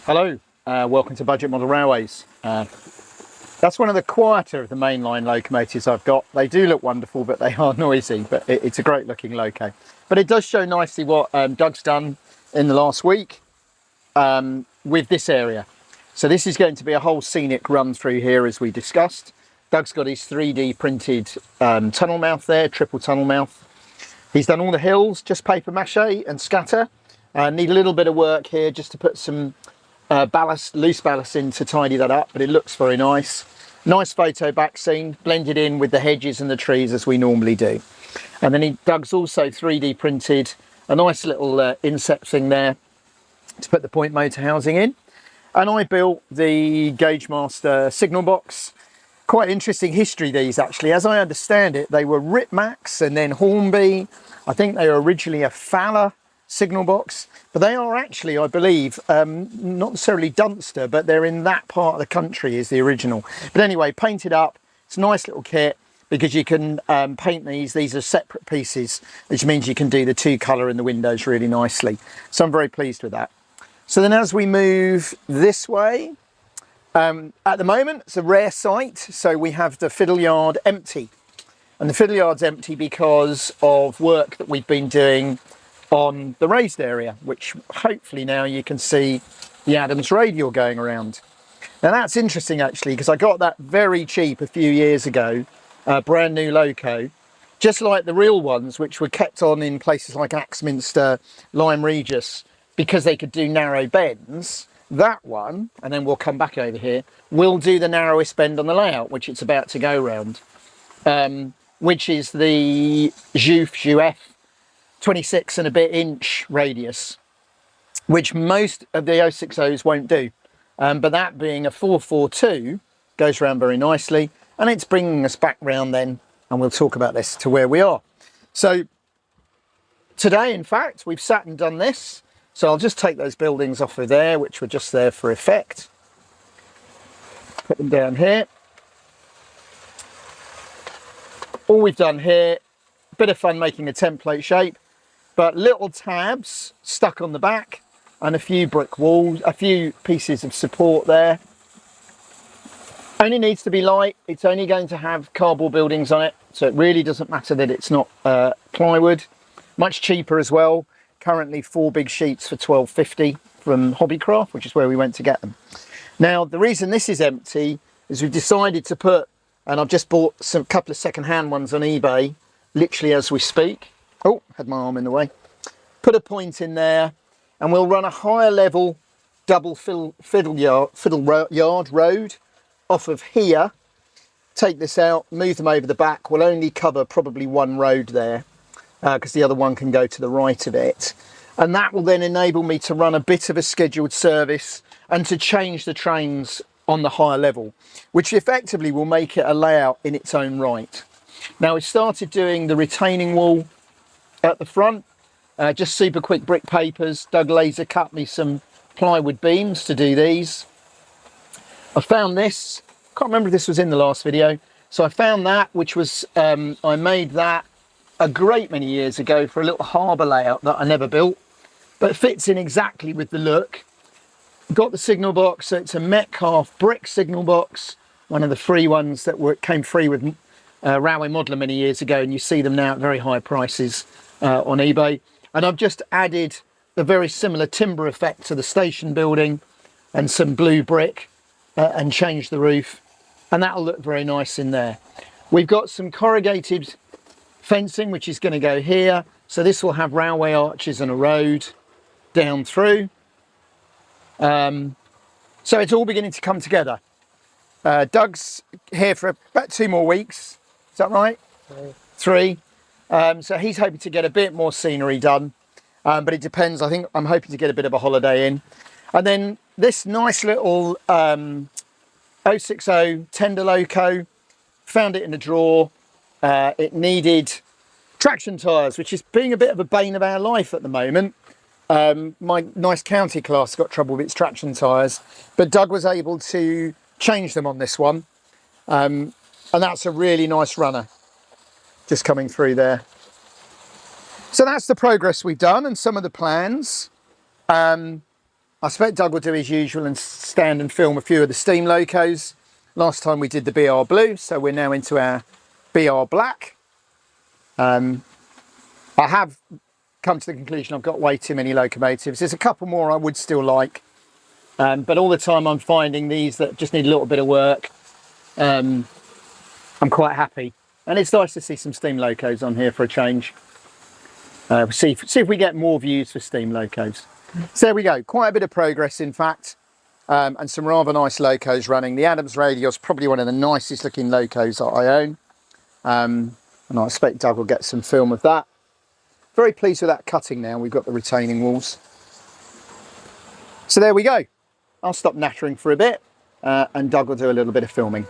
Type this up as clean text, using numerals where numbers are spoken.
Hello, welcome to Budget Model Railways. That's one of the quieter of the mainline locomotives I've got. They do look wonderful, but they are noisy, but it's a great looking loco. But it does show nicely what Doug's done in the last week with this area. So this is going to be a whole scenic run through here as we discussed. Doug's got his 3D printed tunnel mouth there, triple tunnel mouth. He's done all the hills, just paper mache and scatter. Need a little bit of work here just to put some ballast, loose ballast in to tidy that up, but it looks very nice. Nice photo back scene, blended in with the hedges and the trees as we normally do. And then Doug's also 3D printed a nice little inset thing there to put the point motor housing in. And I built the Gauge Master signal box. Quite interesting history these actually. As I understand it, they were Ripmax and then Hornby. I think they were originally a Fowler signal box, but they are actually, I believe, not necessarily Dunster, but they're in that part of the country is the original. But anyway, painted up. It's a nice little kit because you can paint these. These are separate pieces, which means you can do the two colour in the windows really nicely. So I'm very pleased with that. So then as we move this way, at the moment, it's a rare sight. So we have the fiddle yard empty. And the fiddle yard's empty because of work that we've been doing on the raised area, which hopefully now you can see the Adams radial going around. Now that's interesting actually, because I got that very cheap a few years ago, brand new loco, just like the real ones, which were kept on in places like Axminster, Lyme Regis, because they could do narrow bends. That one, and then we'll come back over here, will do the narrowest bend on the layout, which it's about to go round, which is the Jouf 26 and a bit inch radius, which most of the 060s won't do. But that being a 442 goes around very nicely, and it's bringing us back round then, and we'll talk about this to where we are. So today, in fact, we've sat and done this. So I'll just take those buildings off of there, which were just there for effect. Put them down here. All we've done here, a bit of fun making a template shape, but little tabs stuck on the back and a few brick walls, a few pieces of support there. Only needs to be light. It's only going to have cardboard buildings on it, so it really doesn't matter that it's not plywood. Much cheaper as well. Currently 4 big sheets for £12.50 from Hobbycraft, which is where we went to get them. Now the reason this is empty is we've decided to put, and I've just bought a couple of second-hand ones on eBay, literally as we speak. Oh, had my arm in the way. Put a point in there, and we'll run a higher level double fiddle yard road off of here. Take this out, move them over the back. We'll only cover probably one road there, because the other one can go to the right of it. And that will then enable me to run a bit of a scheduled service and to change the trains on the higher level, which effectively will make it a layout in its own right. Now we started doing the retaining wall at the front, just super quick brick papers. Doug laser cut me some plywood beams to do these. I found this, can't remember if this was in the last video. So I found that, which was, I made that a great many years ago for a little harbour layout that I never built, but it fits in exactly with the look. Got the signal box, so it's a Metcalfe brick signal box, one of the free ones that came free with Railway Modeller many years ago, and you see them now at very high prices on eBay. And I've just added a very similar timber effect to the station building and some blue brick and changed the roof, and that'll look very nice in there. We've got some corrugated fencing, which is going to go here, so this will have railway arches and a road down through. So it's all beginning to come together. Doug's here for about 2 more weeks, is that right? 3. So he's hoping to get a bit more scenery done, but it depends. I think I'm hoping to get a bit of a holiday in. And then this nice little 060 tender loco, found it in a drawer. It needed traction tyres, which is being a bit of a bane of our life at the moment. My nice county class got trouble with its traction tyres, but Doug was able to change them on this one. And that's a really nice runner, just coming through there. So that's the progress we've done and some of the plans. I expect Doug will do his usual and stand and film a few of the steam locos. Last time we did the BR Blue, so we're now into our BR Black. I have come to the conclusion I've got way too many locomotives. There's a couple more I would still like, but all the time I'm finding these that just need a little bit of work. I'm quite happy, and it's nice to see some steam locos on here for a change. See if we get more views for steam locos. So there we go, quite a bit of progress in fact, and some rather nice locos running. The Adams Radio's probably one of the nicest looking locos that I own, and I expect Doug will get some film of that. Very pleased with that cutting now. We've got the retaining walls. So there we go. I'll stop nattering for a bit, and Doug will do a little bit of filming.